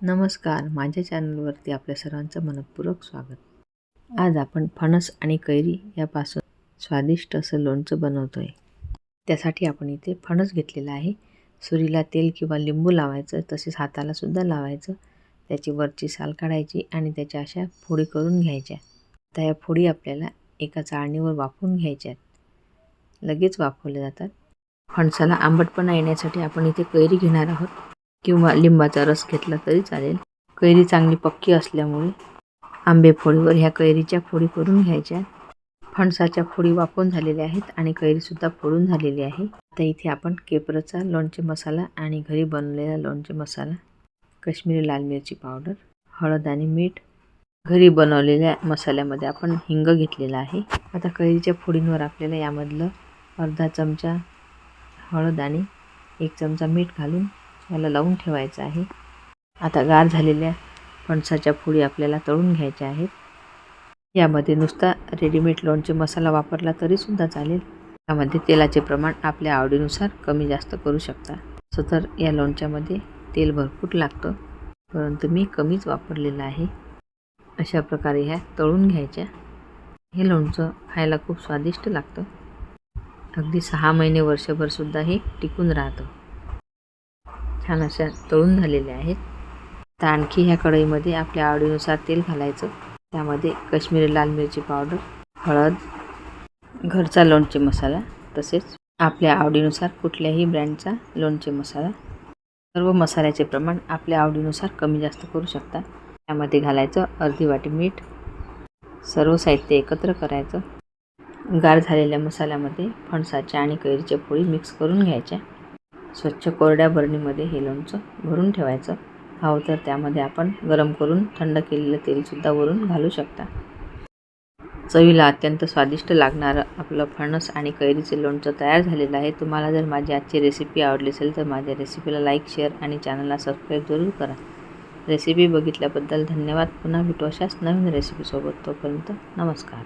नमस्कार, माझ्या चॅनलवरती आपल्या सर्वांचं मनपूर्वक स्वागत. आज आपण फणस आणि कैरी यापासून स्वादिष्ट असं लोणचं बनवतोय. त्यासाठी आपण इथे फणस घेतलेला आहे. सुरीला तेल किंवा लिंबू लावायचं, तसेच हाताला सुद्धा लावायचं. त्याची वरची साल काढायची आणि त्याच्या अशा फोडी करून घ्यायच्या. आता या फोडी आपल्याला एका चाळणीवर वाफवून घ्यायच्या. लगेच वाफवल्या जातात. फणसाला आंबटपणा येण्यासाठी आपण इथे कैरी घेणार आहोत किंवा लिंबाचा रस घेतला तरी चालेल. कैरी चांगली पक्की असल्यामुळे आंबे फोडीवर ह्या कैरीच्या फोडी करून घ्यायच्या. फणसाच्या फोडी वाफवून झालेल्या आहेत आणि कैरीसुद्धा फोडून झालेली आहे. आता इथे आपण केपरचा लोणचे मसाला आणि घरी बनवलेला लोणचे मसाला, काश्मीरी लाल मिरची पावडर, हळद आणि मीठ, घरी बनवलेल्या मसाल्यामध्ये आपण हिंग घेतलेला आहे. आता कैरीच्या फोडींवर आपल्याला यामधलं अर्धा चमचा हळद आणि 1 चमचा मीठ घालून याला लावून ठेवायचं आहे. आता गार झालेल्या फणसाच्या फोडी आपल्याला तळून घ्यायच्या आहेत. यामध्ये नुसता रेडीमेड लोणचे मसाला वापरला तरी सुद्धा चालेल. यामध्ये तेलाचे प्रमाण आपल्या आवडीनुसार कमी जास्त करू शकता. तसं तर या लोणच्यामध्ये तेल भरपूर लागतं, परंतु मी कमीच वापरलेलं आहे. अशा प्रकारे ह्या तळून घ्यायच्या. हे लोणचं खायला खूप स्वादिष्ट लागतं. अगदी 6 महिने वर्षभर सुद्धा हे टिकून राहतं. छान अशा तळून झालेल्या आहेत. तर आणखी ह्या कढईमध्ये आपल्या आवडीनुसार तेल घालायचं. त्यामध्ये काश्मीरी लाल मिरची पावडर, हळद, घरचा लोणचे मसाला, तसेच आपल्या आवडीनुसार कुठल्याही ब्रँडचा लोणचे मसाला. सर्व मसाल्याचे प्रमाण आपल्या आवडीनुसार कमी जास्त करू शकता. त्यामध्ये घालायचं अर्धी वाटी मीठ. सर्व साहित्य एकत्र करायचं. गार झालेल्या मसाल्यामध्ये फणसाच्या आणि कैरीच्या फोडी मिक्स करून घ्यायच्या. स्वच्छ कोरड्या बरणीमध्ये हे लोणचं भरून ठेवायचं. हवं तर त्यामध्ये आपण गरम करून थंड केलेलं तेलसुद्धा वरून घालू शकता. चवीला अत्यंत स्वादिष्ट लागणारं आपलं फणस आणि कैरीचे लोणचं तयार झालेलं आहे. तुम्हाला जर माझी आजची रेसिपी आवडली असेल तर माझ्या रेसिपीला लाईक, शेअर आणि चॅनलला सबस्क्राईब जरूर करा. रेसिपी बघितल्याबद्दल धन्यवाद. पुन्हा भेटू अशाच नवीन रेसिपीसोबत. तोपर्यंत नमस्कार.